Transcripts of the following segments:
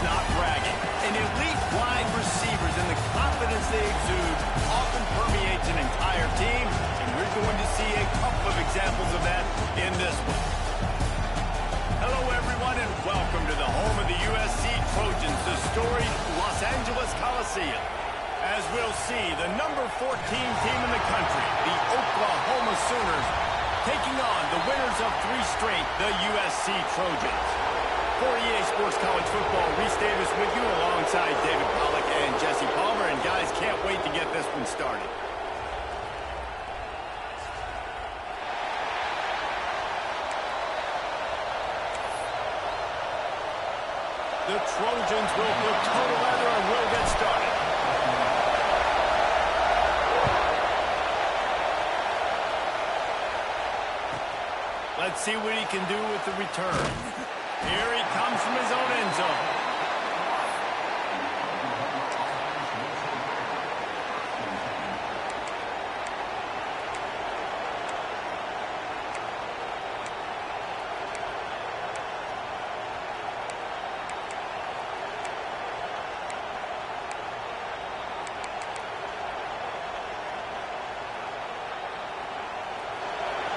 not bragging. An elite wide receivers and the confidence they exude often permeates an entire team, and we're going to see a couple of examples of that in this one. Hello, everyone, and welcome to the home of the USC Trojans, the storied Los Angeles Coliseum. As we'll see, the number 14 team in the country, the Oklahoma Sooners, taking on the winners of 3 straight, the USC Trojans. For EA Sports College Football, Reese Davis with you alongside David Pollack and Jesse Palmer. And guys, can't wait to get this one started. The Trojans will put total leather and will get started. Let's see what he can do with the return. Here he comes from his own end zone.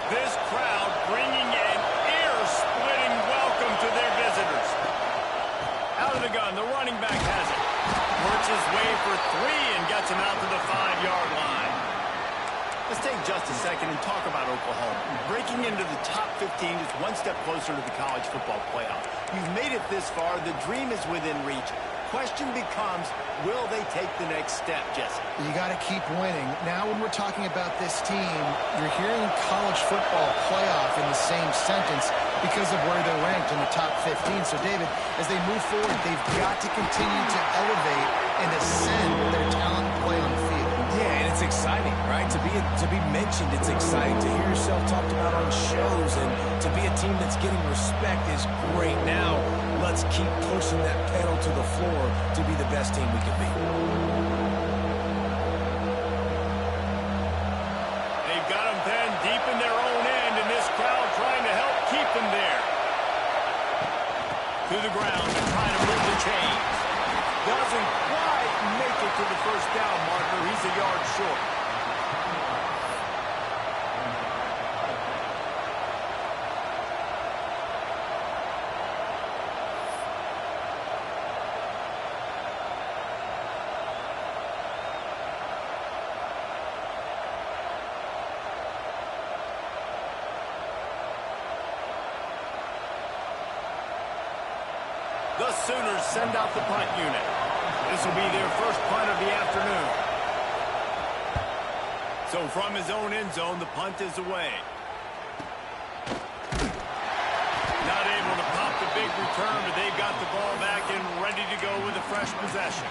This crowd bringing an ear-splitting welcome to their visitors. Out of the gun, the running back has it. Works his way for 3 and gets him out to the 5-yard line. Let's take just a second and talk about Oklahoma. Breaking into the top 15 is one step closer to the college football playoff. You've made it this far. The dream is within reach. Question becomes, will they take the next step, Jesse? You got to keep winning. Now when we're talking about this team, you're hearing college football playoff in the same sentence because of where they're ranked in the top 15. So, David, as they move forward, they've got to continue to elevate and ascend their talent and play on the field. Yeah, and it's exciting, right? To be mentioned, it's exciting. To hear yourself talked about on shows and to be a team that's getting respect is great. Now, let's keep pushing that pedal to the floor to be the best team we can be. They've got them then deep in their own end, and this crowd trying to help keep them there. To the ground and trying to move the chains. Doesn't quite make it to the first down marker. He's a yard short. The Sooners send out the punt unit. This will be their first punt of the afternoon. So from his own end zone, the punt is away. Not able to pop the big return, but they've got the ball back and ready to go with a fresh possession.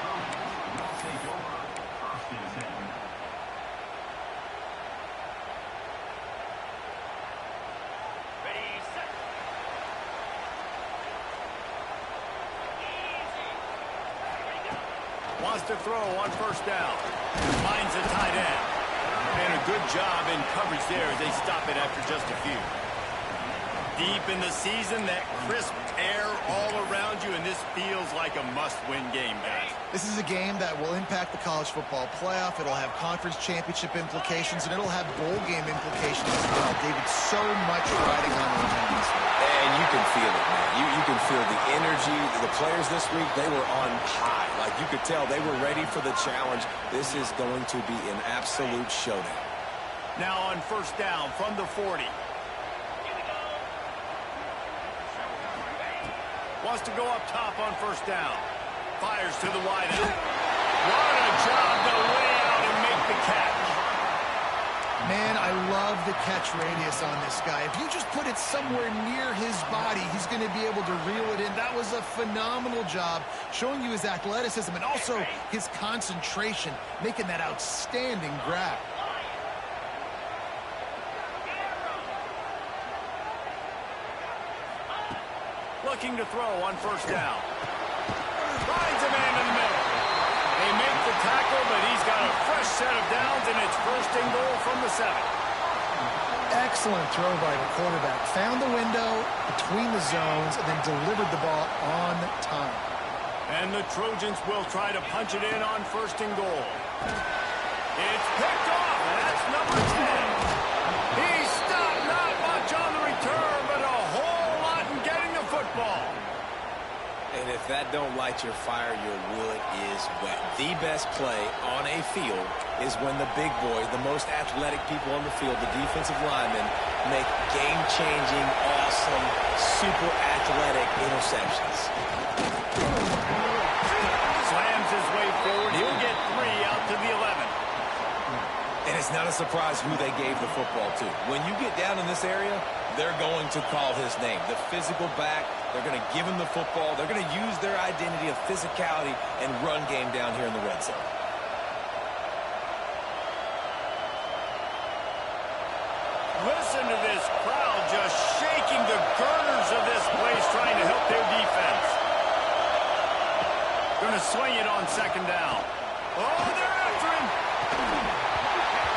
Wants to throw on first down. Finds a tight end. And a good job in coverage there as they stop it after just a few. Deep in the season, that crisp air all around you, and this feels like a must-win game, guys. This is a game that will impact the college football playoff. It'll have conference championship implications, and it'll have bowl game implications as well. David, so much riding on the line this week. And you can feel it, man. You can feel the energy. The players this week, they were on high. Like you could tell they were ready for the challenge. This is going to be an absolute showdown. Now on first down from the 40. Wants to go up top on first down. Fires to the wide out. What a job to lay out and make the catch. Man, I love the catch radius on this guy. If you just put it somewhere near his body, he's going to be able to reel it in. That was a phenomenal job, showing you his athleticism and also his concentration, making that outstanding grab. Looking to throw on first down. Finds a man in the middle. They make the tackle, but he's got a fresh set of downs, and it's first and goal from the 7. Excellent throw by the quarterback. Found the window between the zones and then delivered the ball on time. And the Trojans will try to punch it in on 1st and goal. It's picked off, and that's number 10. He stopped, not much on the return, but a whole lot in getting the football. And if that don't light your fire, your wood is wet. The best play on a field is when the big boy, the most athletic people on the field, the defensive linemen, make game-changing, awesome, super athletic interceptions. Slams his way forward. He'll get 3 out to the 11. And it's not a surprise who they gave the football to. When you get down in this area, they're going to call his name. The physical back, they're going to give him the football. They're going to use their identity of physicality and run game down here in the red zone. Listen to this crowd just shaking the girders of this place, trying to help their defense. Going to swing it on 2nd down. Oh, they're after him.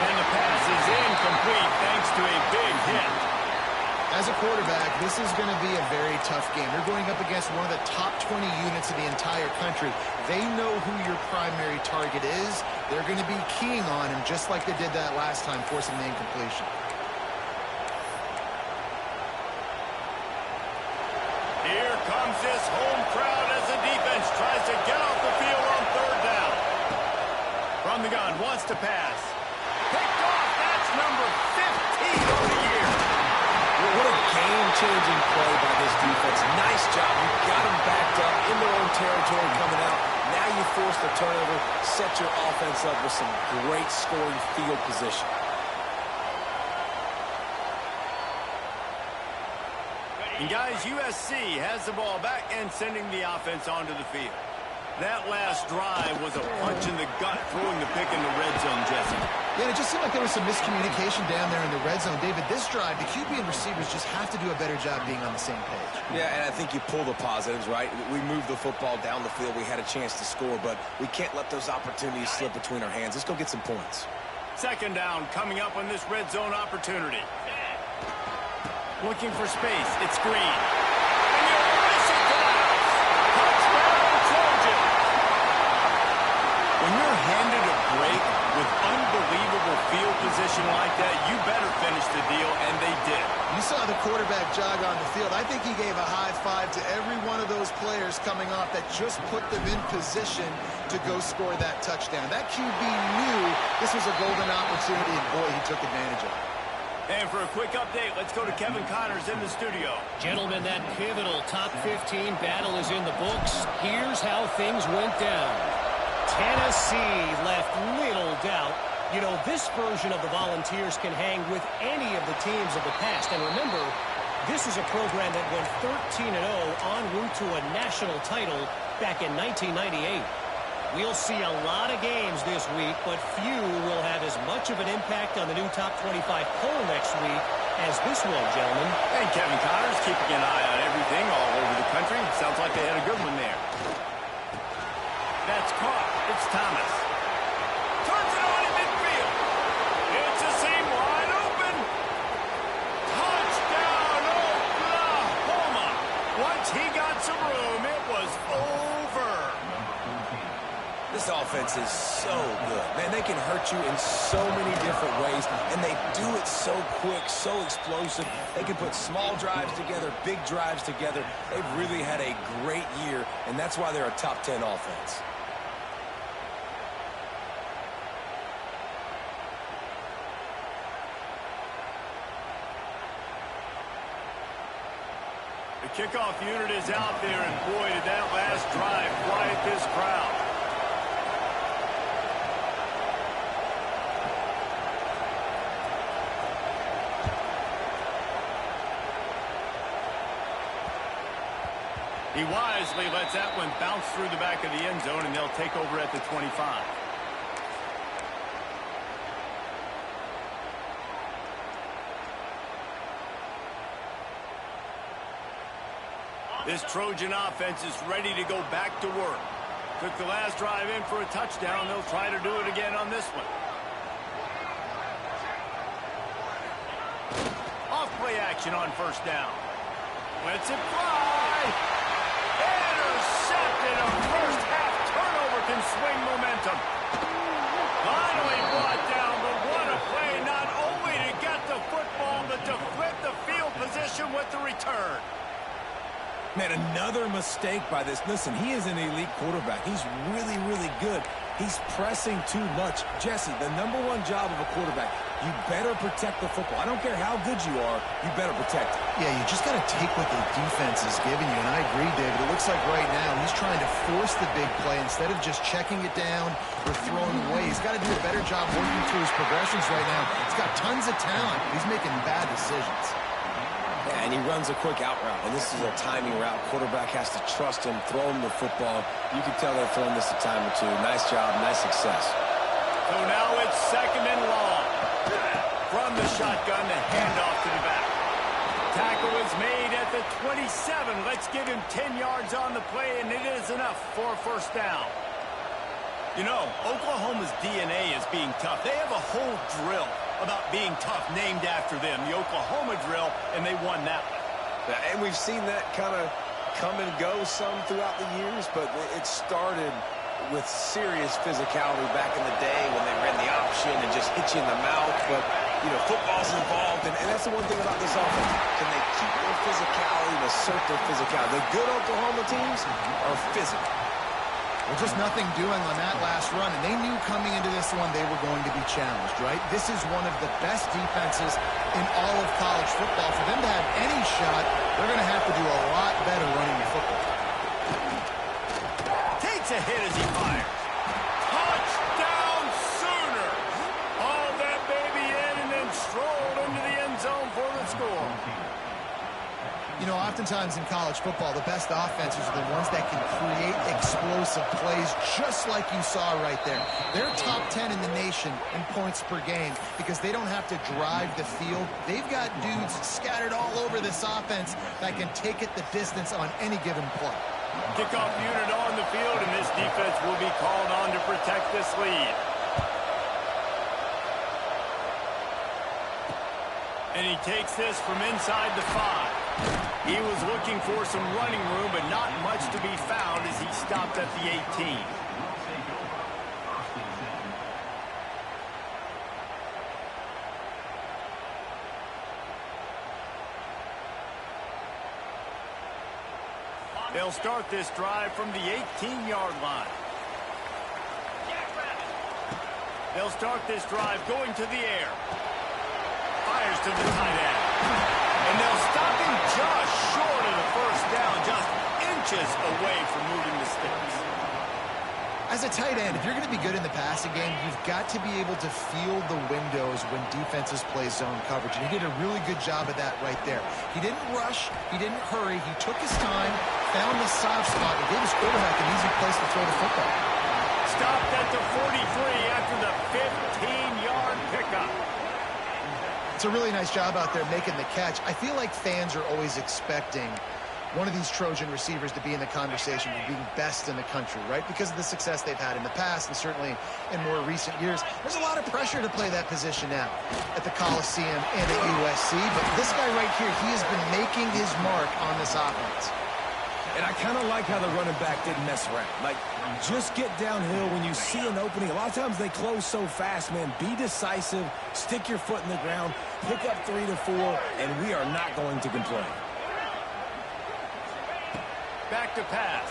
And the pass is incomplete thanks to a big hit. As a quarterback, this is going to be a very tough game. You're going up against one of the top 20 units in the entire country. They know who your primary target is. They're going to be keying on him just like they did that last time, forcing the incompletion. Here comes this home crowd as the defense tries to get off the field on 3rd down. From the gun, wants to pass. Picked off, that's number 15 on the year. What a game-changing play by this defense. Nice job. You got them backed up in their own territory coming out. Now you force the turnover, set your offense up with some great scoring field position. And guys, USC has the ball back and sending the offense onto the field. That last drive was a punch in the gut, throwing the pick in the red zone, Jesse. Yeah, it just seemed like there was some miscommunication down there in the red zone. David, this drive, the QB and receivers just have to do a better job being on the same page. Yeah, and I think you pull the positives, right? We moved the football down the field. We had a chance to score, but we can't let those opportunities slip between our hands. Let's go get some points. 2nd down coming up on this red zone opportunity. Looking for space. It's Green. And you'll miss it to the house. Touchdown, Trojan. When you're handed a break with unbelievable field position like that, you better finish the deal, and they did. You saw the quarterback jog on the field. I think he gave a high five to every one of those players coming off that just put them in position to go score that touchdown. That QB knew this was a golden opportunity, and boy, he took advantage of it. And for a quick update, let's go to Kevin Connors in the studio. Gentlemen, that pivotal top 15 battle is in the books. Here's how things went down. Tennessee left little doubt. You know, this version of the Volunteers can hang with any of the teams of the past. And remember, this is a program that went 13-0 en route to a national title back in 1998. We'll see a lot of games this week, but few will have as much of an impact on the new top 25 poll next week as this one, gentlemen. And Kevin Connors keeping an eye on everything all over the country. Sounds like they had a good one there. That's caught. It's Thomas. Turns it on in midfield. It's a seam wide open. Touchdown, Oklahoma. Once he got some room, it was over. This offense is so good. Man, they can hurt you in so many different ways, and they do it so quick, so explosive. They can put small drives together, big drives together. They've really had a great year, and that's why they're a top 10 offense. The kickoff unit is out there, and boy, did that last drive quiet this crowd. He wisely lets that one bounce through the back of the end zone, and they'll take over at the 25. This Trojan offense is ready to go back to work. Took the last drive in for a touchdown. They'll try to do it again on this one. Off play action on 1st down. Lets it fly. Intercepted, a 1st mistake by this. Listen, he is an elite quarterback. He's really, really good. He's pressing too much. Jesse, the #1 job of a quarterback, you better protect the football. I don't care how good you are, you better protect it. Yeah, you just got to take what the defense is giving you, and I agree, David. It looks like right now he's trying to force the big play instead of just checking it down or throwing away. He's got to do a better job working through his progressions right now. He's got tons of talent. He's making bad decisions. Yeah, and he runs a quick out route, and this is a timing route. Quarterback has to trust him, throw him the football. You can tell they've thrown this a time or two. Nice job, nice success. So now it's 2nd and long. From the shotgun, the handoff to the back. Tackle is made at the 27. Let's give him 10 yards on the play, and it is enough for a 1st down. You know, Oklahoma's DNA is being tough. They have a whole drill about being tough named after them, the Oklahoma drill, and they won that one. And we've seen that kind of come and go some throughout the years, but it started with serious physicality back in the day when they ran the option and just hit you in the mouth. But, you know, football's involved, and that's the one thing about this offense. Can they keep their physicality and assert their physicality? The good Oklahoma teams are physical. Well, just nothing doing on that last run, and they knew coming into this one they were going to be challenged, right? This is one of the best defenses in all of college football. For them to have any shot, they're going to have to do a lot better running the football. Takes a hit as he fires. Touchdown Sooners! Hauled that baby in and then strolled into the end zone for the score. You know, oftentimes in college football, the best offenses are the ones that can create explosive plays, just like you saw right there. They're top 10 in the nation in points per game because they don't have to drive the field. They've got dudes scattered all over this offense that can take it the distance on any given play. Kickoff unit on the field, and this defense will be called on to protect this lead. And he takes this from inside the 5. He was looking for some running room, but not much to be found as he stopped at the 18. They'll start this drive from the 18-yard line. They'll start this drive going to the air. Fires to the tight end. And they'll stop him just short of the 1st down, just inches away from moving the sticks. As a tight end, if you're going to be good in the passing game, you've got to be able to feel the windows when defenses play zone coverage. And he did a really good job of that right there. He didn't rush. He didn't hurry. He took his time, found the soft spot, and gave his quarterback an easy place to throw the football. Stopped at the 43 after the 15-yard pickup. It's a really nice job out there making the catch. I feel like fans are always expecting one of these Trojan receivers to be in the conversation for being best in the country, right? Because of the success they've had in the past and certainly in more recent years. There's a lot of pressure to play that position now at the Coliseum and at USC. But this guy right here, he has been making his mark on this offense. And I kind of like how the running back didn't mess around. Like, just get downhill when you see an opening. A lot of times they close so fast, man. Be decisive, stick your foot in the ground, pick up 3 to 4, and we are not going to complain. Back to pass.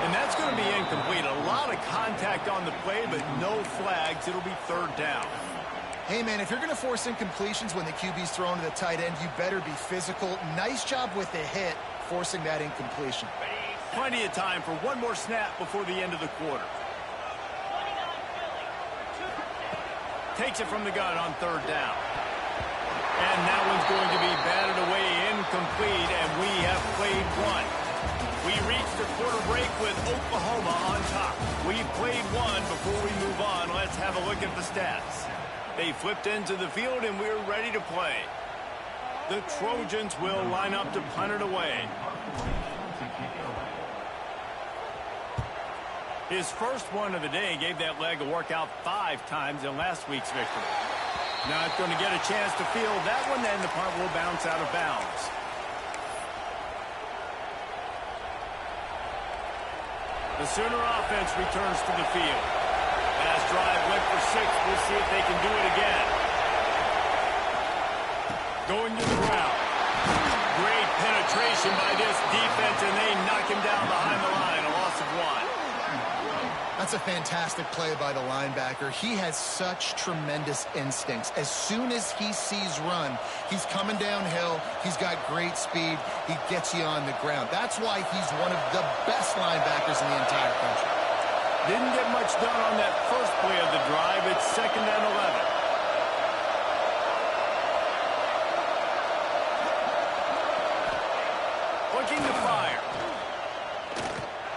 And that's going to be incomplete. A lot of contact on the play, but no flags. It'll be 3rd down. Hey, man, if you're going to force incompletions when the QB's thrown to the tight end, you better be physical. Nice job with the hit, forcing that incompletion. Plenty of time for one more snap before the end of the quarter. Takes it from the gun on 3rd down. And that one's going to be batted away incomplete, and we have played one. We reached the quarter break with Oklahoma on top. We've played one. Before we move on, let's have a look at the stats. They flipped into the field, and we're ready to play. The Trojans will line up to punt it away. His first one of the day gave that leg a workout 5 times in last week's victory. Now it's going to get a chance to field that one, and the punt will bounce out of bounds. The Sooner offense returns to the field. Last drive went for 6. We'll see if they can do it again. Going to the ground. Great penetration penetration by this defense, and they knock him down behind the line, a loss of 1. That's a fantastic play by the linebacker. He has such tremendous instincts. As soon as he sees run, he's coming downhill. He's got great speed. He gets you on the ground. That's why he's one of the best linebackers in the entire country. Didn't get much done on that first play of the drive. It's 2nd and 11. Looking to fire.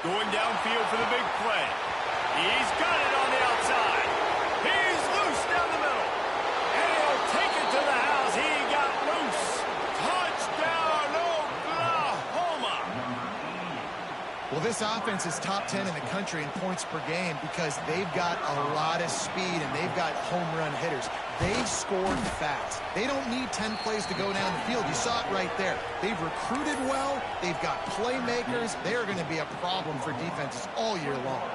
Going downfield for the big play. He's got it on the outside. He's loose down the middle. And he'll take it to the house. He got loose. Touchdown, Oklahoma. Well, this offense is top 10 in the country in points per game because they've got a lot of speed and they've got home run hitters. They've scored fast. They don't need 10 plays to go down the field. You saw it right there. They've recruited well. They've got playmakers. They are going to be a problem for defenses all year long.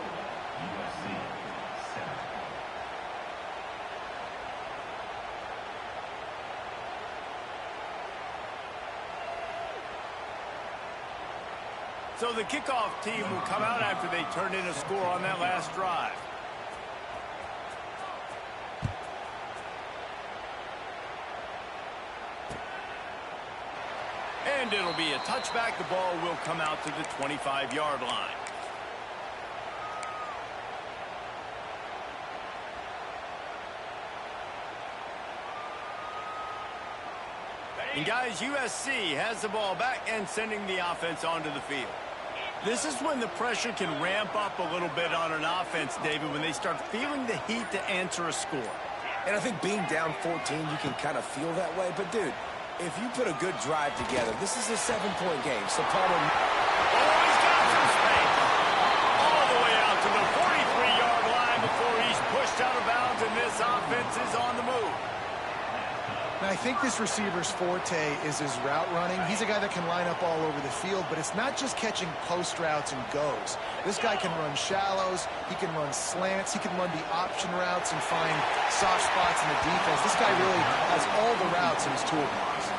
So the kickoff team will come out after they turned in a score on that last drive. And it'll be a touchback. The ball will come out to the 25-yard line. And guys, USC has the ball back and sending the offense onto the field. This is when the pressure can ramp up a little bit on an offense, David, when they start feeling the heat to answer a score. And I think being down 14, you can kind of feel that way. But, dude, if you put a good drive together, this is a 7-point game. So Palmer... Oh, he's got some space. All the way out to the 43-yard line before he's pushed out of bounds, and this offense is on the move. Now, I think this receiver's forte is his route running. He's a guy that can line up all over the field, but it's not just catching post routes and goes. This guy can run shallows, he can run slants, he can run the option routes and find soft spots in the defense. This guy really has all the routes in his toolbox.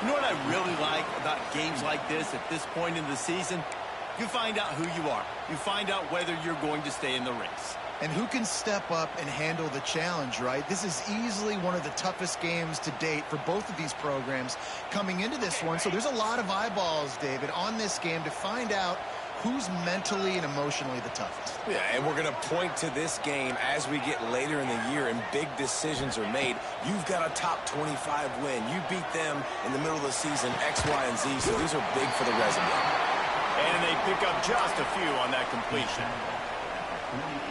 You know what I really like about games like this at this point in the season? You find out who you are. You find out whether you're going to stay in the race. And who can step up and handle the challenge, right? This is easily one of the toughest games to date for both of these programs coming into this one. So there's a lot of eyeballs, David, on this game to find out who's mentally and emotionally the toughest. Yeah, and we're going to point to this game as we get later in the year and big decisions are made. You've got a top 25 win. You beat them in the middle of the season, X, Y, and Z, so these are big for the resume. And they pick up just a few on that completion.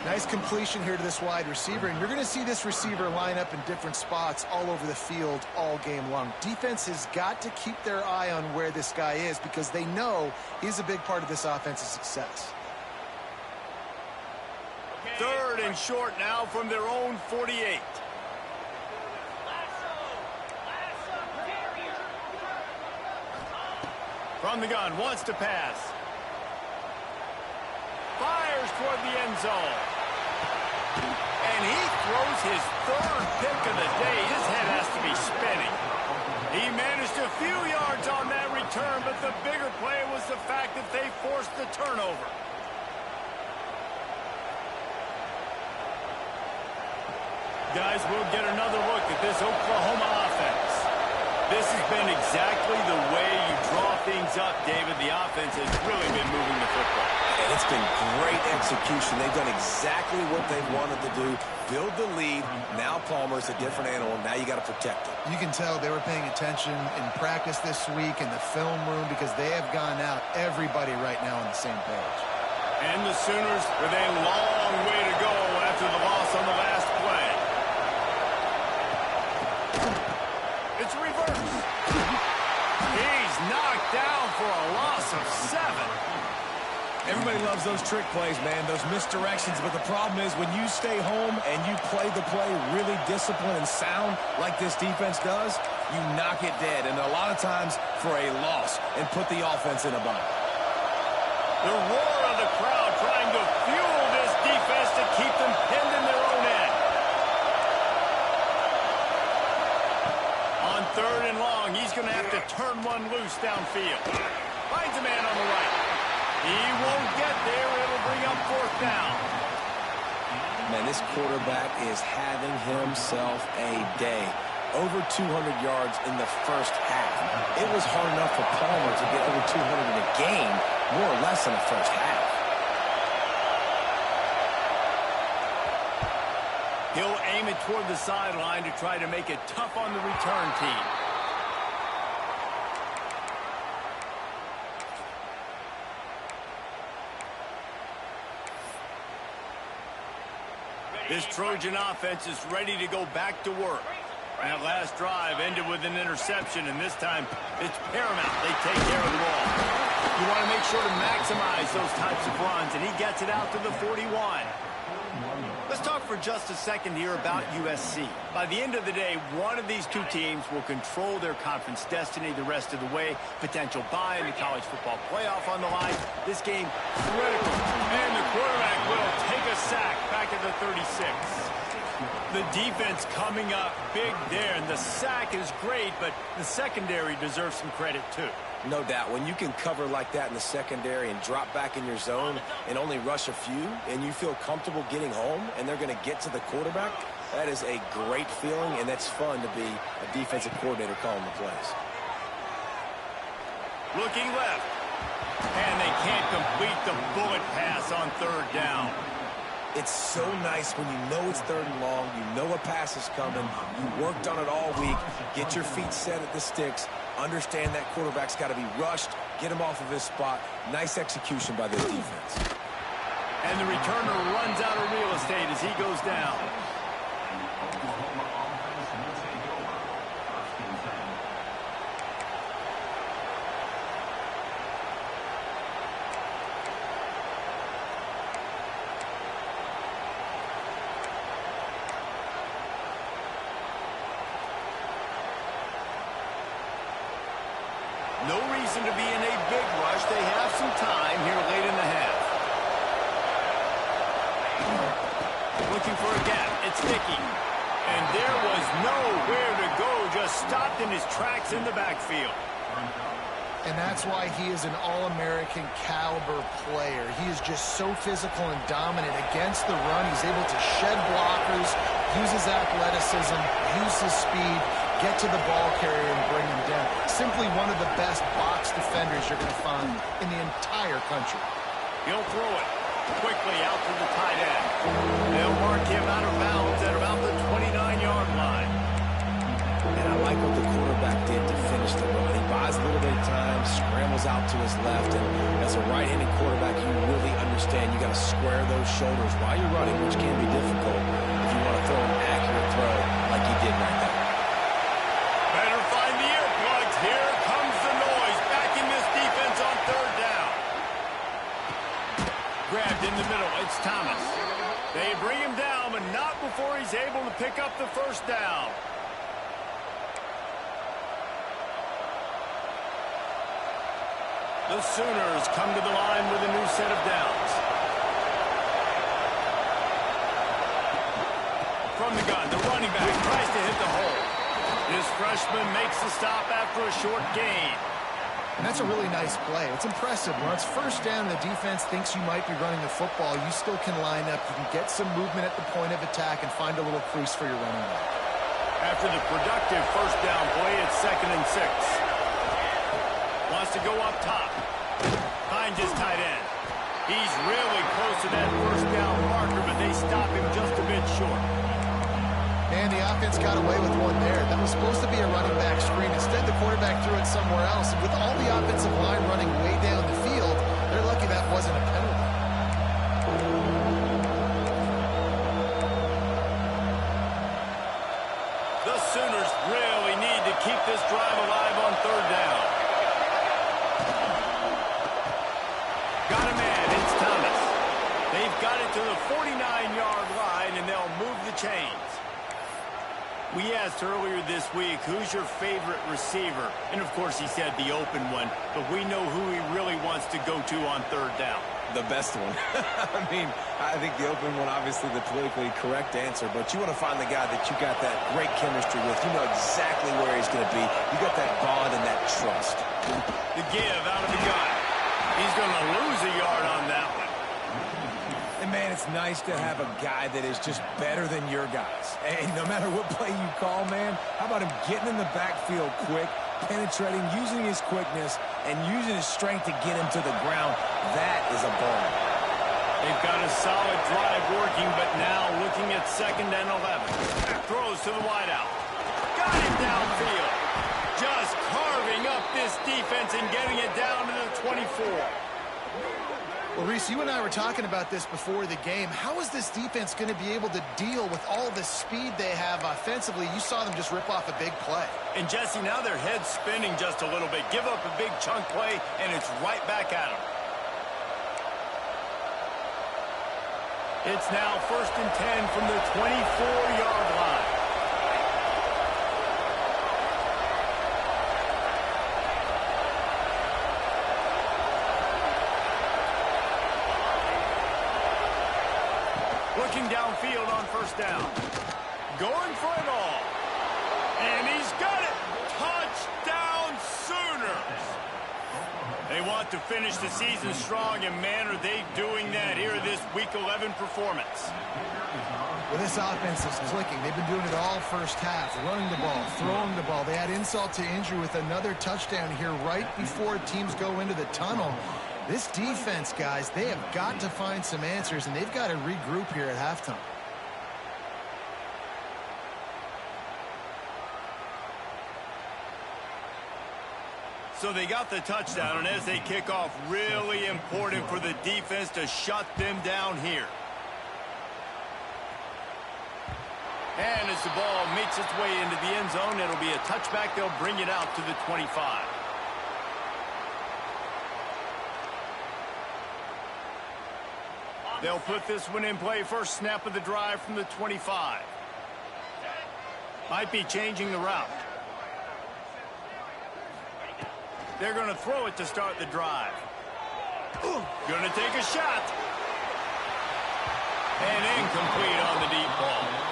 Nice completion here to this wide receiver, and you're going to see this receiver line up in different spots all over the field all game long. Defense has got to keep their eye on where this guy is because they know he's a big part of this offense's success. 3rd and short now from their own 48. From the gun, wants to pass. Fires toward the end zone. And he throws his 3rd pick of the day. His head has to be spinning. He managed a few yards on that return, but the bigger play was the fact that they forced the turnover. Guys, we'll get another look at this Oklahoma offense. This has been exactly the way you draw things up, David. The offense has really been moving the football. And it's been great execution. They've done exactly what they wanted to do. Build the lead. Now Palmer's a different animal. Now you got to protect it. You can tell they were paying attention in practice this week in the film room because they have gone out everybody right now on the same page. And the Sooners with a long way to go after the loss on the last play. It's reversed. He's knocked down for a loss of 7. Everybody loves those trick plays, man, those misdirections. But the problem is when you stay home and you play the play really disciplined and sound like this defense does, you knock it dead. And a lot of times for a loss and put the offense in a bind. The roar of the crowd trying to fuel this defense to keep them pinned in their own end. On 3rd and long, he He's going to have to turn one loose downfield. Finds a man on the right. He won't get there. It'll bring up fourth down. Man, this quarterback is having himself a day. Over 200 yards in the first half. It was hard enough for Palmer to get over 200 in a game, more or less in the first half. He'll aim it toward the sideline to try to make it tough on the return team. This Trojan offense is ready to go back to work. That last drive ended with an interception, and this time it's paramount they take care of the ball. You want to make sure to maximize those types of runs, and he gets it out to the 41. Let's talk for just a second here about USC. By the end of the day, one of these two teams will control their conference destiny the rest of the way. Potential bye in the college football playoff on the line. This game, critical. And the quarterback will take a sack back at the 36. The defense coming up big there, and the sack is great, but the secondary deserves some credit too. No doubt. When you can cover like that in the secondary and drop back in your zone and only rush a few, and you feel comfortable getting home, and they're going to get to the quarterback, that is a great feeling, and that's fun to be a defensive coordinator calling the plays. Looking left. And they can't complete the bullet pass on third down. It's so nice when you know it's third and long, you know a pass is coming, you worked on it all week, get your feet set at the sticks, understand that quarterback's got to be rushed, get him off of his spot. Nice execution by this defense. And the returner runs out of real estate as he goes down. No reason to be in a big rush. They have some time here late in the half. Looking for a gap. It's Dickey. And there was nowhere to go. Just stopped in his tracks in the backfield. And that's why he is an All-American caliber player. He is just so physical and dominant against the run. He's able to shed blockers, use his athleticism, use his speed, get to the ball carrier and bring him down. Simply one of the best box defenders you're going to find in the entire country. He'll throw it quickly out to the tight end. They'll mark him out of bounds at about the 29-yard line. And I like what the quarterback did to finish the run. He buys a little bit of time, scrambles out to his left, and as a right-handed quarterback, you really understand you got to square those shoulders while you're running, which can be difficult if you want to throw an accurate throw like he did right there. Better find the earplugs. Here comes the noise. Backing this defense on third down. Grabbed in the middle. It's Thomas. They bring him down, but not before he's able to pick up the first down. The Sooners come to the line with a new set of downs. From the gun, the running back tries to hit the hole. This freshman makes the stop after a short gain. And that's a really nice play. It's impressive. When it's first down, the defense thinks you might be running the football. You still can line up. You can get some movement at the point of attack and find a little crease for your running back. After the productive first down play, it's 2nd and 6. Wants to go up top. Finds his tight end. He's really close to that first down marker, but they stop him just a bit short. Man, the offense got away with one there. That was supposed to be a running back screen. Instead, the quarterback threw it somewhere else. And with all the offensive line running way down the field, they're lucky that wasn't a penalty. The Sooners really need to keep this drive alive on third down. Got a man. It's Thomas. They've got it to the 49-yard line, and they'll move the chains. We asked earlier this week, who's your favorite receiver? And, of course, he said the open one, but we know who he really wants to go to on third down. the best one. I mean, I think the open one, obviously the politically correct answer, but you want to find the guy that you got that great chemistry with. You know exactly where he's going to be. You got that bond and that trust. The give out of the gun. He's going to lose a yard on that one. And, man, it's nice to have a guy that is just better than your guys. And no matter what play you call, man, how about him getting in the backfield quick, penetrating, using his quickness, and using his strength to get him to the ground? That is a ball. They've got a solid drive working, but now looking at 2nd and 11. Throws to the wideout. Got him downfield. Just carving up this defense and getting it down to the 24. Well, Reese, you and I were talking about this before the game. How is this defense going to be able to deal with all the speed they have offensively? You saw them just rip off a big play. And, Jesse, now their head's spinning just a little bit. Give up a big chunk play, and it's right back at them. It's now 1st and 10 from the 24-yard line. Looking downfield on 1st down. Going for it all. And he's got it. Touchdown Sooners. They want to finish the season strong, and man, are they doing that here in this Week 11 performance. Well, this offense is clicking. They've been doing it all first half, running the ball, throwing the ball. They had insult to injury with another touchdown here right before teams go into the tunnel. This defense, guys, they have got to find some answers, and they've got to regroup here at halftime. So they got the touchdown, and as they kick off, really important for the defense to shut them down here. And as the ball makes its way into the end zone, it'll be a touchback. They'll bring it out to the 25. They'll put this one in play. First snap of the drive from the 25. Might be changing the route. They're going to throw it to start the drive. Going to take a shot. And incomplete on the deep ball.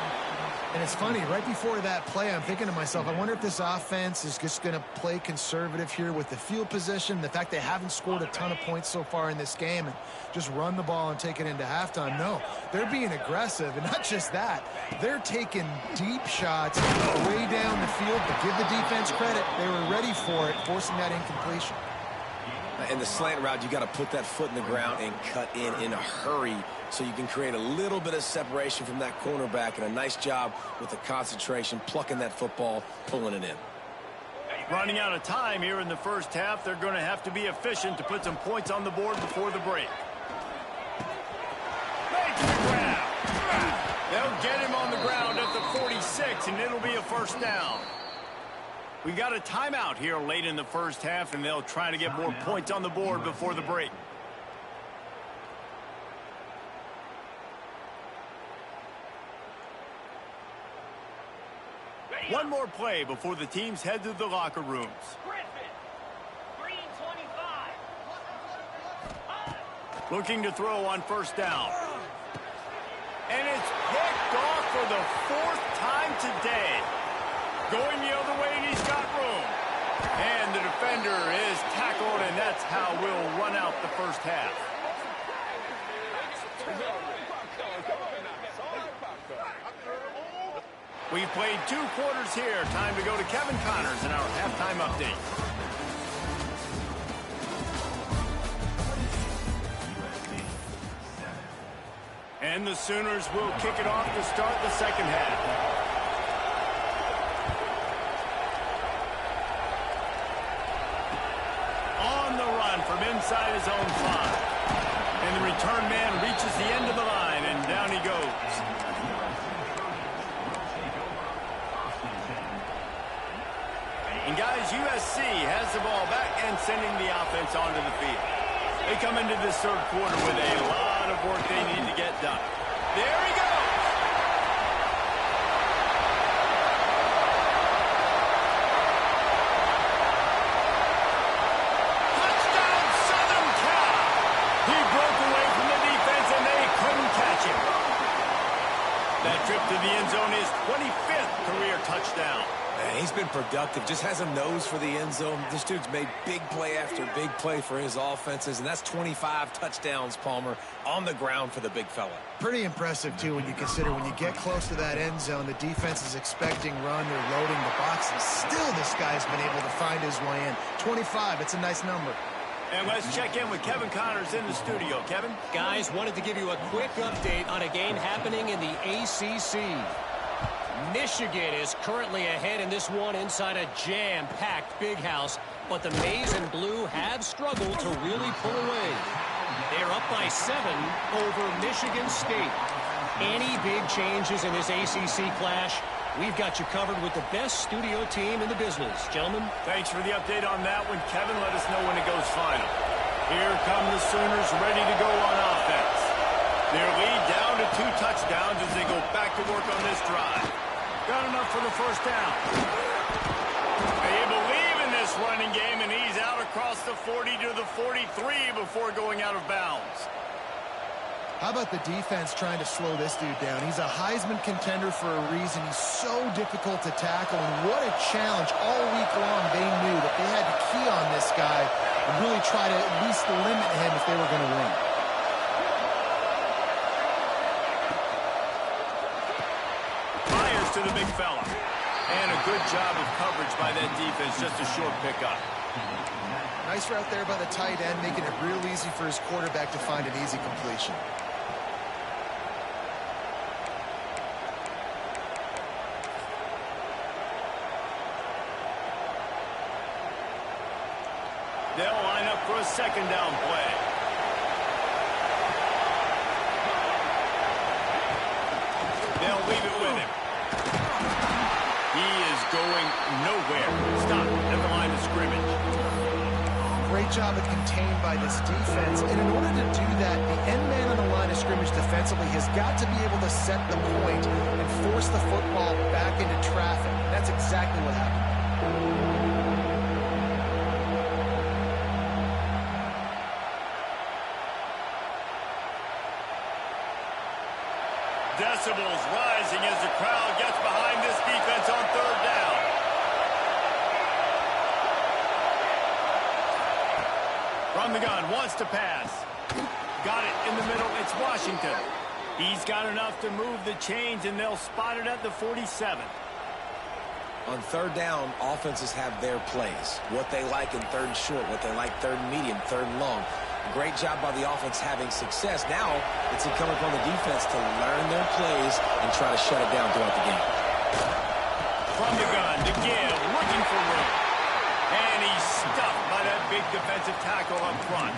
And it's funny, right before that play, I'm thinking to myself, I wonder if this offense is just going to play conservative here with the field position, the fact they haven't scored a ton of points so far in this game, and just run the ball and take it into halftime. No, they're being aggressive, and not just that. They're taking deep shots way down the field, but give the defense credit. They were ready for it, forcing that incompletion. In the slant route, you got to put that foot in the ground and cut in a hurry so you can create a little bit of separation from that cornerback, and a nice job with the concentration, plucking that football, pulling it in. Running out of time here in the first half. They're going to have to be efficient to put some points on the board before the break. Making the grab. They'll get him on the ground at the 46, and it'll be a first down. We got a timeout here late in the first half, and they'll try to get more points on the board before the break. One more play before the teams head to the locker rooms. Looking to throw on first down. And it's picked off for the 4th time today. Going the other way, and he's got room. And the defender is tackled, and that's how we'll run out the first half. We've played 2 quarters here. Time to go to Kevin Connors in our halftime update. And the Sooners will kick it off to start the second half. From inside his own 5. And the return man reaches the end of the line, and down he goes. And guys, USC has the ball back and sending the offense onto the field. They come into this third quarter with a lot of work they need to get done. There he goes. He broke away That trip to the end zone is 25th career touchdown. Man, he's been productive, just has a nose for the end zone. This dude's made big play after big play for his offenses, and that's 25 touchdowns, Palmer, on the ground for the big fella. Pretty impressive, too, when you consider when you get close to that end zone, the defense is expecting run, they're loading the box, and still this guy's been able to find his way in. 25, it's a nice number. And let's check in with Kevin Connors in the studio. Kevin? Guys, wanted to give you a quick update on a game happening in the ACC. Michigan is currently ahead in this one inside a jam-packed Big House, but the Maize and Blue have struggled to really pull away. They're up by 7 over Michigan State. Any big changes in this ACC clash? We've got you covered with the best studio team in the business. Gentlemen? Thanks for the update on that one, Kevin. Let us know when it goes final. Here come the Sooners ready to go on offense. Their lead down to 2 touchdowns as they go back to work on this drive. Got enough for the first down. They believe in this running game, and he's out across the 40 to the 43 before going out of bounds. How about the defense trying to slow this dude down? He's a Heisman contender for a reason. He's so difficult to tackle, and what a challenge. All week long, they knew that they had to key on this guy and really try to at least limit him if they were going to win. Fires to the big fella. And a good job of coverage by that defense, just a short pickup. Nice route there by the tight end, making it real easy for his quarterback to find an easy completion. They'll line up for a second down play. They'll leave it with him. He is going nowhere. Stop at the line of scrimmage. Great job of contained by this defense. And in order to do that, the end man on the line of scrimmage defensively has got to be able to set the point and force the football back into traffic. That's exactly what happened. Decibels rising as the crowd gets behind this defense on third down. From the gun, wants to pass. Got it in the middle, it's Washington. He's got enough to move the chains, and they'll spot it at the 47. On third down, offenses have their plays. What they like in third and short, what they like third and medium, third and long. Great job by the offense having success. Now it's incumbent upon the defense to learn their plays and try to shut it down throughout the game. From the gun to Gill, looking for room. And he's stuffed by that big defensive tackle up front.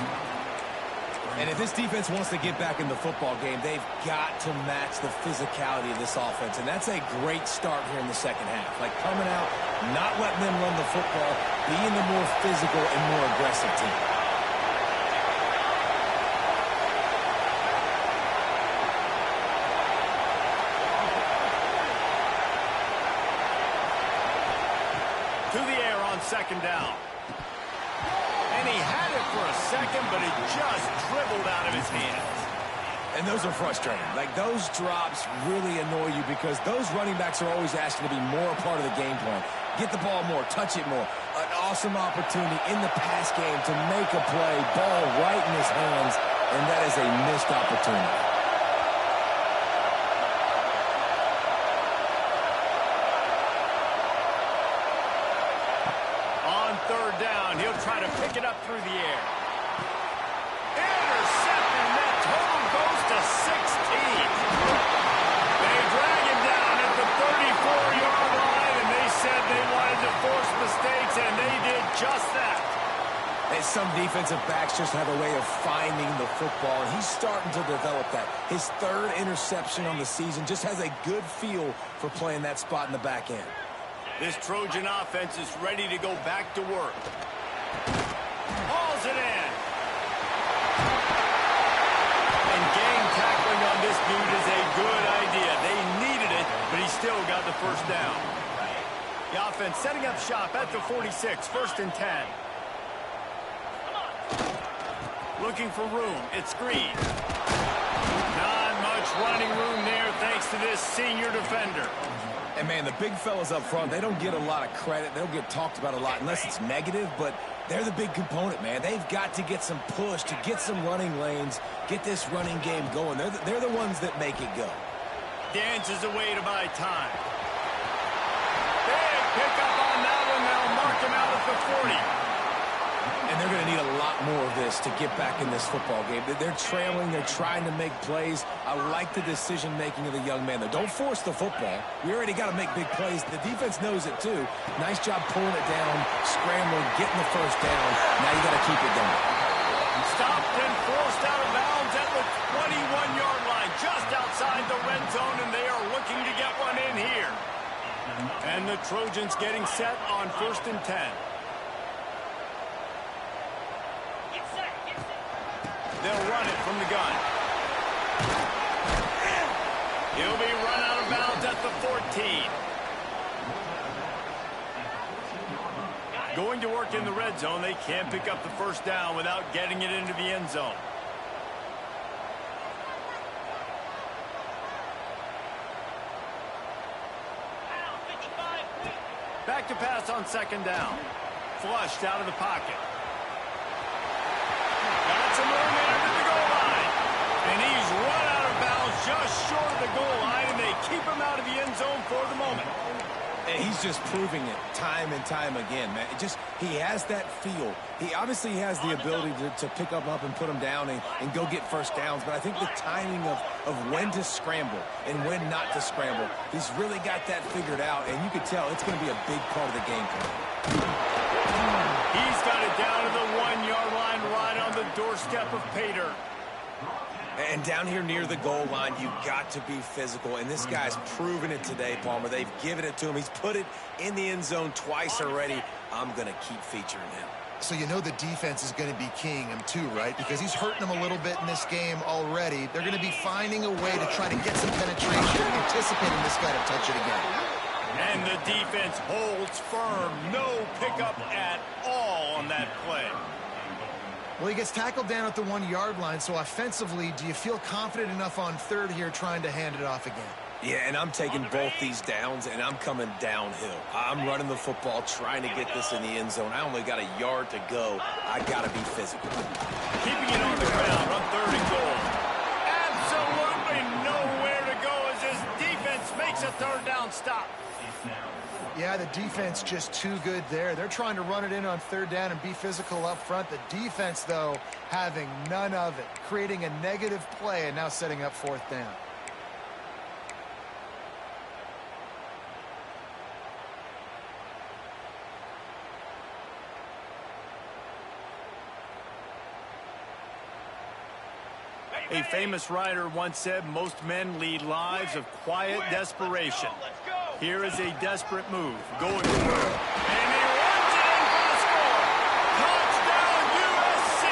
And if this defense wants to get back in the football game, they've got to match the physicality of this offense. And that's a great start here in the second half. Like coming out, not letting them run the football, being the more physical and more aggressive team. To the air on second down. And he had it for a second, but it just dribbled out of his hands. And those are frustrating. Like, those drops really annoy you because those running backs are always asking to be more a part of the game plan. Get the ball more, touch it more. An awesome opportunity in the pass game to make a play, ball right in his hands, and that is a missed opportunity. Third down, he'll try to pick it up through the air. Intercepted, and that total goes to 16. They drag him down at the 34-yard line, and they said they wanted to force mistakes, and they did just that. And some defensive backs just have a way of finding the football, and he's starting to develop that. His third interception on the season, just has a good feel for playing that spot in the back end. This Trojan offense is ready to go back to work. Hauls it in. And game tackling on this dude is a good idea. They needed it, but he still got the first down. The offense setting up shop at the 46, first and 10. Looking for room. It's Green. Not much running room there thanks to this senior defender. And, man, the big fellas up front, they don't get a lot of credit. They don't get talked about a lot unless it's negative, but they're the big component, man. They've got to get some push, to get some running lanes, get this running game going. They're the ones that make it go. Dances away to buy time. Big pickup on that one. They'll mark him out at the 40. And they're going to need a lot more of this to get back in this football game. They're trailing. They're trying to make plays. I like the decision-making of the young man, though. Don't force the football. We already got to make big plays. The defense knows it, too. Nice job pulling it down, scrambling, getting the first down. Now you got to keep it going. Stopped and forced out of bounds at the 21-yard line, just outside the red zone, and they are looking to get one in here. And the Trojans getting set on 1st and 10. They'll run it from the gun. He'll be run out of bounds at the 14. Going to work in the red zone. They can't pick up the first down without getting it into the end zone. Back to pass on 2nd down. Flushed out of the pocket. Got some room there to the goal line. And he's run out of bounds just short of the goal line, and they keep him out of the end zone for the moment. And he's just proving it time and time again, man. He has that feel. He obviously has the ability to pick up and put him down and go get first downs, but I think the timing of when to scramble and when not to scramble, he's really got that figured out, and you can tell it's going to be a big part of the game for him. He's got it down to the 1-yard line, right on the doorstep of Pater. And down here near the goal line, you've got to be physical. And this guy's proven it today, Palmer. They've given it to him. He's put it in the end zone twice already. I'm going to keep featuring him. So you know the defense is going to be keying him too, right? Because he's hurting them a little bit in this game already. They're going to be finding a way to try to get some penetration, anticipating this guy to touch it again. And the defense holds firm. No pickup at all on that play. Well, he gets tackled down at the 1-yard line, so offensively, do you feel confident enough on 3rd here trying to hand it off again? Yeah, and I'm taking both these downs, and I'm coming downhill. I'm running the football, trying to get this in the end zone. I only got a yard to go. I got to be physical. Keeping it on the ground on 3rd and goal. Absolutely nowhere to go as his defense makes a 3rd down stop. Yeah, the defense just too good there. They're trying to run it in on 3rd down and be physical up front. The defense, though, having none of it, creating a negative play and now setting up 4th down. A famous writer once said, most men lead lives of quiet desperation. Here is a desperate move. Going for it. And he runs it in for the score. Touchdown, USC.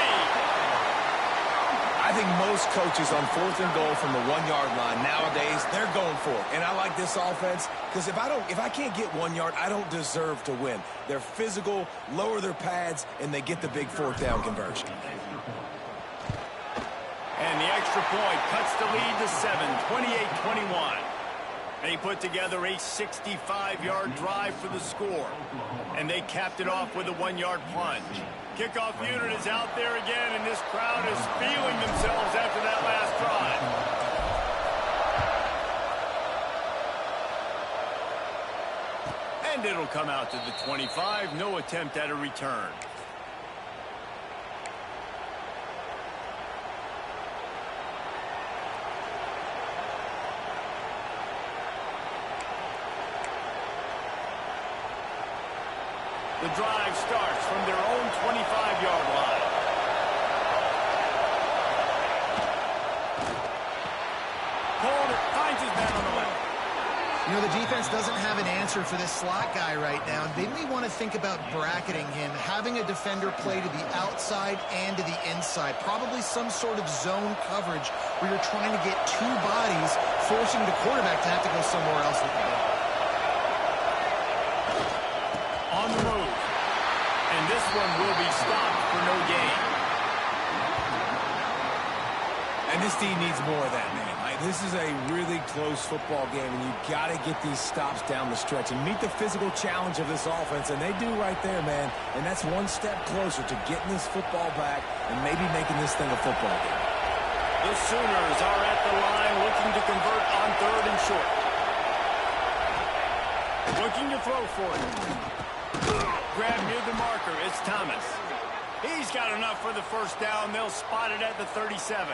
I think most coaches on 4th and goal from the 1-yard line nowadays, they're going for it. And I like this offense because if I can't get 1 yard, I don't deserve to win. They're physical, lower their pads, and they get the big 4th down conversion. And the extra point cuts the lead to 7, 28-21. They put together a 65-yard drive for the score. And they capped it off with a 1-yard plunge. Kickoff unit is out there again, and this crowd is feeling themselves after that last drive. And it'll come out to the 25. No attempt at a return. The drive starts from their own 25-yard line. Holder finds his man on the left. You know, the defense doesn't have an answer for this slot guy right now. They may want to think about bracketing him, having a defender play to the outside and to the inside. Probably some sort of zone coverage where you're trying to get 2 bodies, forcing the quarterback to have to go somewhere else with the ball. On the move. And this one will be stopped for no gain. And this team needs more of that, man. This is a really close football game, and you've got to get these stops down the stretch and meet the physical challenge of this offense, and they do right there, man. And that's one step closer to getting this football back and maybe making this thing a football game. The Sooners are at the line looking to convert on 3rd and short. Looking to throw for it. Grab near the marker. It's Thomas. He's got enough for the first down. They'll spot it at the 37.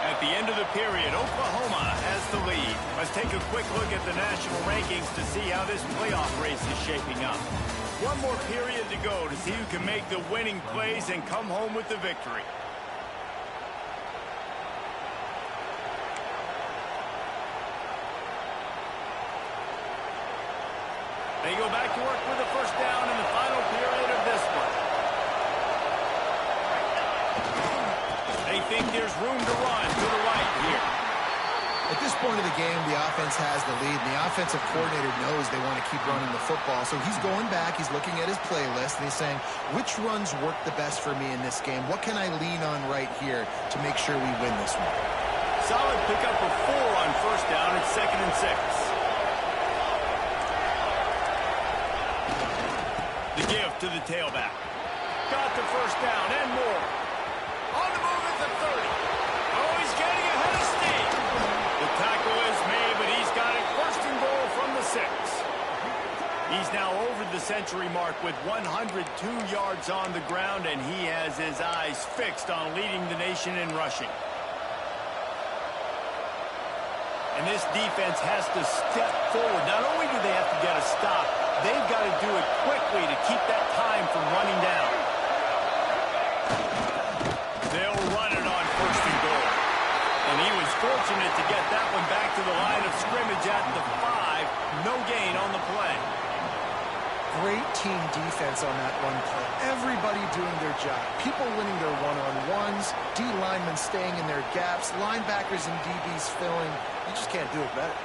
At the end of the period, Oklahoma has the lead. Let's take a quick look at the national rankings to see how this playoff race is shaping up. One more period to go to see who can make the winning plays and come home with the victory. They go back to work with the first down in the final period of this one. They think there's room to run to the right here. At this point of the game, the offense has the lead, and the offensive coordinator knows they want to keep running the football. So he's going back, he's looking at his playlist, and he's saying, which runs work the best for me in this game? What can I lean on right here to make sure we win this one? Solid pickup of 4 on first down. It's 2nd and 6. The give to the tailback. Got the first down and more. On the move at the 30. Oh, he's getting ahead of steam. The tackle is made, but he's got it 1st and goal from the 6. He's now over the century mark with 102 yards on the ground, and he has his eyes fixed on leading the nation in rushing. And this defense has to step forward. Not only do they have to get a stop, they've got to do it quickly to keep that time from running down. They'll run it on 1st and goal. And he was fortunate to get that one back to the line of scrimmage at the 5. No gain on the play. Great team defense on that run play. Everybody doing their job. People winning their one-on-ones, D linemen staying in their gaps, linebackers and DBs filling. You just can't do it better.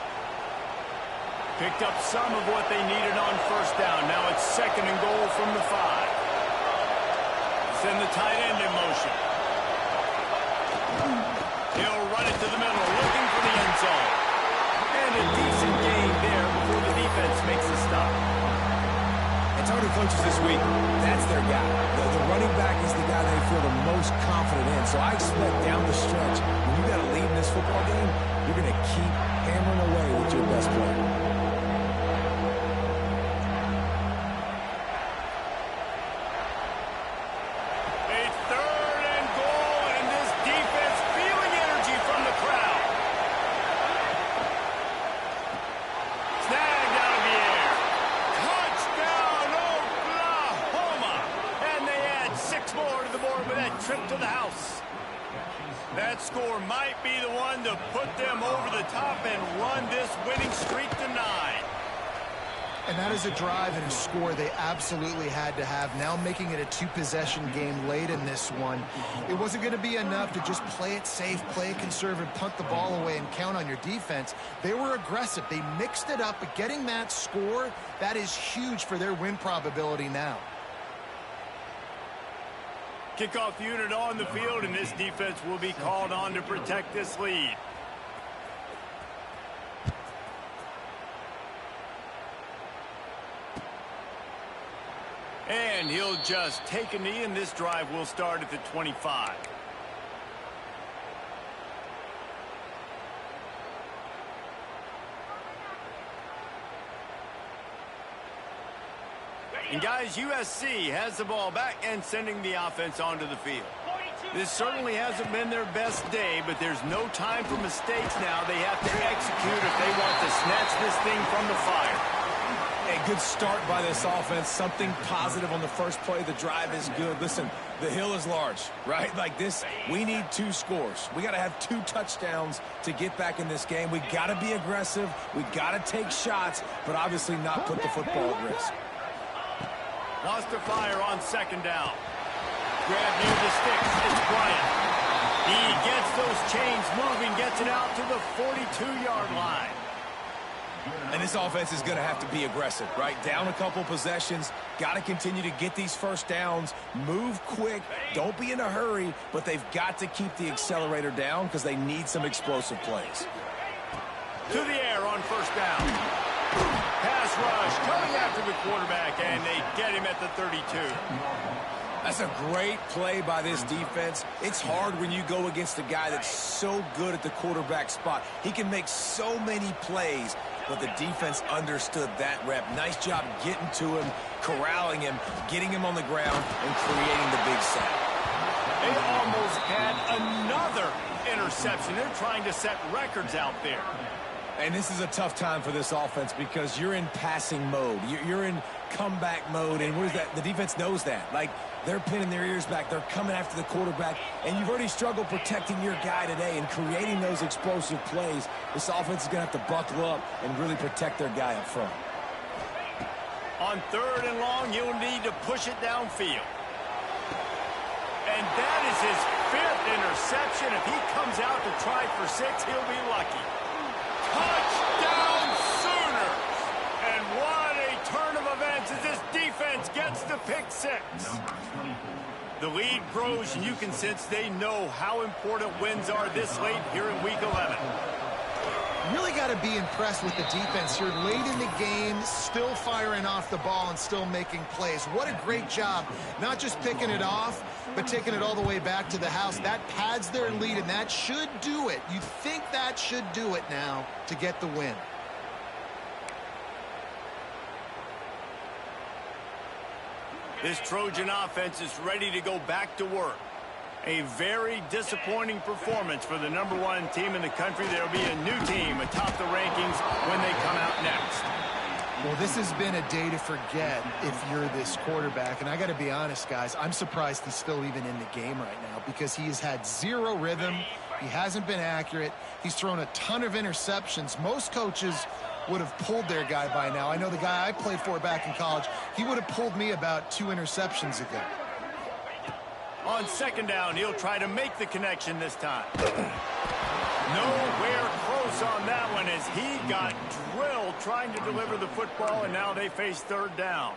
Picked up some of what they needed on first down. Now it's 2nd and goal from the 5. Send the tight end in motion. He'll run it to the middle, looking for the end zone. And a decent gain there before the defense makes a stop. And Tony coaches this week, that's their guy. The running back is the guy they feel the most confident in. So I expect down the stretch, when you got to lead in this football game, you're going to keep hammering away with your best player. Trip to the house. That score might be the one to put them over the top and run this winning streak to 9. And that is a drive and a score they absolutely had to have. Now making it a 2-possession game late in this one. It wasn't going to be enough to just play it safe, play it conservative, punt the ball away, and count on your defense. They were aggressive. They mixed it up, but getting that score, that is huge for their win probability now. Kickoff unit on the field, and this defense will be called on to protect this lead. And he'll just take a knee, and this drive will start at the 25. And guys, USC has the ball back and sending the offense onto the field. This certainly hasn't been their best day, but there's no time for mistakes now. They have to execute if they want to snatch this thing from the fire. A good start by this offense. Something positive on the first play. The drive is good. Listen, the hill is large, right? Like this, we need 2 scores. We got to have 2 touchdowns to get back in this game. We got to be aggressive. We got to take shots, but obviously not put the football at risk. Wants to fire on 2nd down. Grab near the sticks. It's Bryant. He gets those chains moving, gets it out to the 42-yard line. And this offense is going to have to be aggressive, right? Down a couple possessions, got to continue to get these first downs, move quick, don't be in a hurry, but they've got to keep the accelerator down because they need some explosive plays. To the air on first down. Pass rush coming after the quarterback, and they get him at the 32. That's a great play by this defense. It's hard when you go against a guy that's so good at the quarterback spot. He can make so many plays, but the defense understood that rep. Nice job getting to him, corralling him, getting him on the ground, and creating the big sack. They almost had another interception. They're trying to set records out there. And this is a tough time for this offense because you're in passing mode. You're in comeback mode, and what is that? The defense knows that. Like, they're pinning their ears back. They're coming after the quarterback, and you've already struggled protecting your guy today and creating those explosive plays. This offense is going to have to buckle up and really protect their guy up front. On third and long, you'll need to push it downfield. And that is his 5th interception. If he comes out to try for 6, he'll be lucky. Touchdown Sooners! And what a turn of events as this defense gets the pick 6. The lead grows, and you can sense they know how important wins are this late here in Week 11. Really got to be impressed with the defense here. Late in the game, still firing off the ball and still making plays. What a great job. Not just picking it off, but taking it all the way back to the house. That pads their lead, and that should do it. You think that should do it now to get the win. This Trojan offense is ready to go back to work. A very disappointing performance for the #1 team in the country. There will be a new team atop the rankings when they come out next. Well, this has been a day to forget if you're this quarterback. And I got to be honest, guys, I'm surprised he's still even in the game right now because he has had zero rhythm. He hasn't been accurate. He's thrown a ton of interceptions. Most coaches would have pulled their guy by now. I know the guy I played for back in college, he would have pulled me about 2 interceptions ago. On second down, he'll try to make the connection this time. Nowhere close on that one as he got drilled trying to deliver the football, and now they face third down.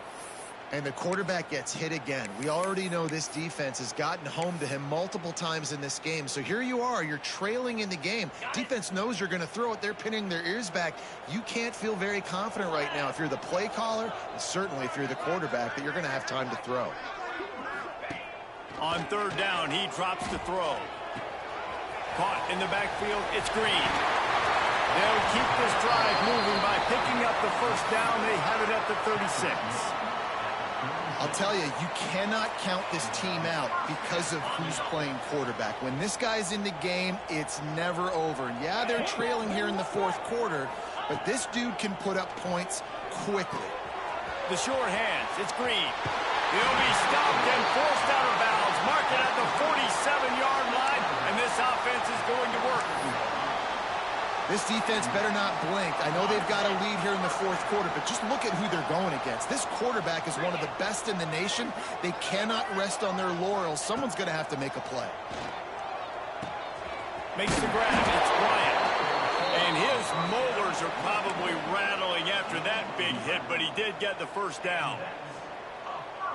And the quarterback gets hit again. We already know this defense has gotten home to him multiple times in this game. So here you are, you're trailing in the game. Defense knows you're going to throw it. They're pinning their ears back. You can't feel very confident right now if you're the play caller, and certainly if you're the quarterback, that you're going to have time to throw. On third down, he drops to throw. Caught in the backfield, it's Green. They'll keep this drive moving by picking up the first down. They have it at the 36. I'll tell you, you cannot count this team out because of who's playing quarterback. When this guy's in the game, it's never over. And yeah, they're trailing here in the 4th quarter, but this dude can put up points quickly. The short hands, it's Green. He'll be stopped and forced out of bounds. Mark it at the 47-yard line, and this offense is going to work. This defense better not blink. I know they've got a lead here in the 4th quarter, but just look at who they're going against. This quarterback is one of the best in the nation. They cannot rest on their laurels. Someone's going to have to make a play. Makes the grab. It's Bryant. And his molars are probably rattling after that big hit, but he did get the first down.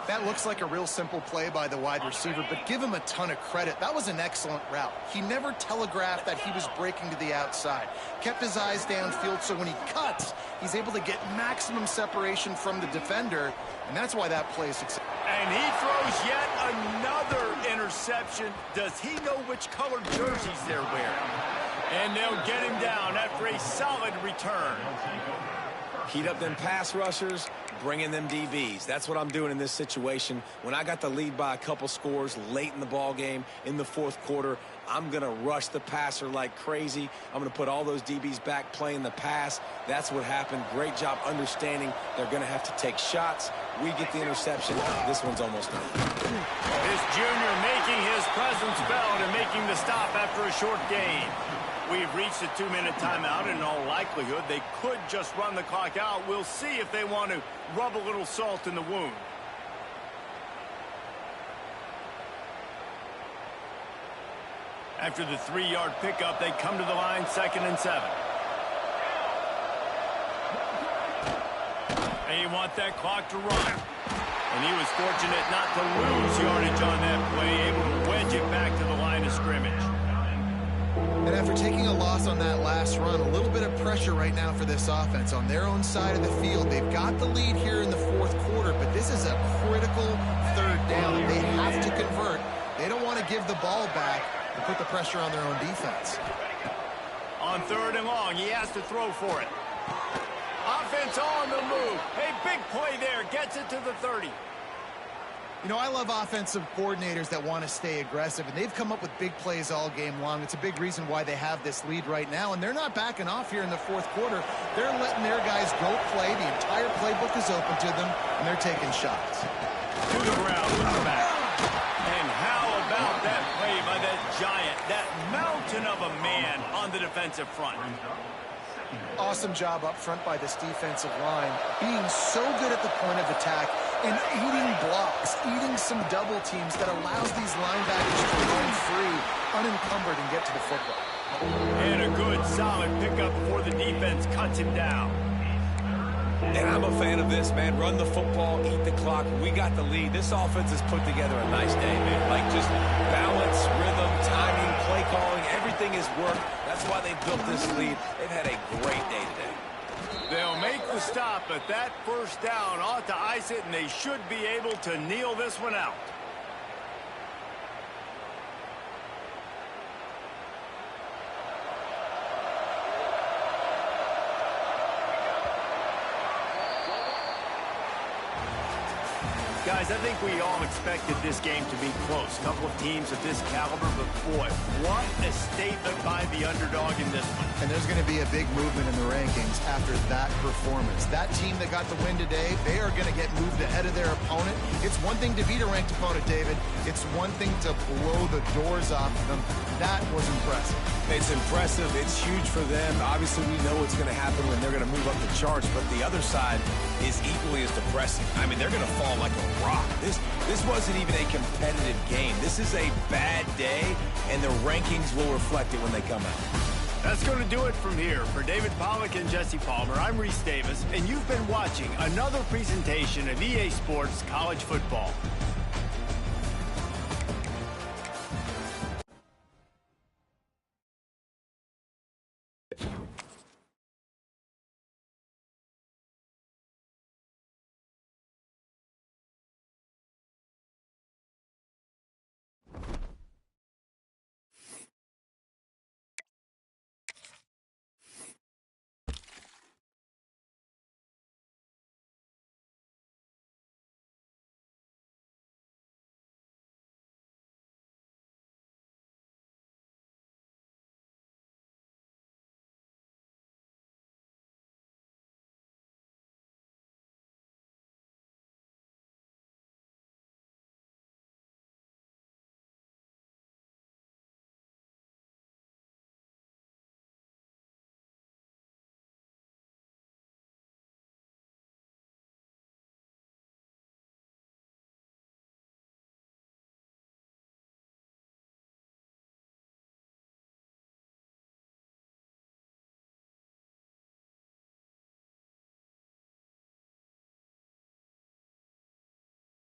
That looks like a real simple play by the wide receiver, but give him a ton of credit. That was an excellent route. He never telegraphed that he was breaking to the outside. Kept his eyes downfield, so when he cuts, he's able to get maximum separation from the defender, and that's why that play is successful. And he throws yet another interception. Does he know which colored jerseys they're wearing? And they'll get him down after a solid return. Heat up them pass rushers, bring in them DBs. That's what I'm doing in this situation. When I got the lead by a couple scores late in the ball game in the 4th quarter, I'm going to rush the passer like crazy. I'm going to put all those DBs back playing the pass. That's what happened. Great job understanding they're going to have to take shots. We get the interception. This one's almost done. This junior making his presence felt and making the stop after a short gain. We've reached a 2-minute timeout, and in all likelihood, they could just run the clock out. We'll see if they want to rub a little salt in the wound. After the 3-yard pickup, they come to the line 2nd and 7. And you want that clock to run. And he was fortunate not to lose yardage on that play, able to wedge it back to the line of scrimmage. And after taking a loss on that last run, a little bit of pressure right now for this offense on their own side of the field. They've got the lead here in the 4th quarter, but this is a critical 3rd down. They have to convert. They don't want to give the ball back and put the pressure on their own defense. On 3rd and long, he has to throw for it. Offense on the move. Hey, big play there. Gets it to the 30. You know, I love offensive coordinators that want to stay aggressive, and they've come up with big plays all game long. It's a big reason why they have this lead right now, and they're not backing off here in the 4th quarter. They're letting their guys go play. The entire playbook is open to them, and they're taking shots. To the ground, back. And how about that play by that giant, that mountain of a man on the defensive front? Awesome job up front by this defensive line, being so good at the point of attack and eating blocks, eating some double teams that allows these linebackers to run free, unencumbered, and get to the football. And a good, solid pickup before the defense cuts him down. And I'm a fan of this, man. Run the football, eat the clock. We got the lead. This offense has put together a nice day, man. Like just balance, rhythm, timing, play calling, everything has worked. That's why they built this lead. They've had a great day today. They'll make the stop, but that 1st down ought to ice it, and they should be able to kneel this one out. Guys, I think we all expected this game to be close. A couple of teams of this caliber, but boy, what a statement by the underdog in this one. And there's going to be a big movement in the rankings after that performance. That team that got the win today, they are going to get moved ahead of their opponent. It's one thing to beat a ranked opponent, David. It's one thing to blow the doors off of them. That was impressive. It's impressive. It's huge for them. Obviously, we know what's going to happen when they're going to move up the charts, but the other side is equally as depressing. I mean, they're going to fall like a rock. This wasn't even a competitive game. This is a bad day, and the rankings will reflect it when they come out. That's going to do it from here. For David Pollack and Jesse Palmer, I'm Reese Davis, and you've been watching another presentation of EA Sports College Football.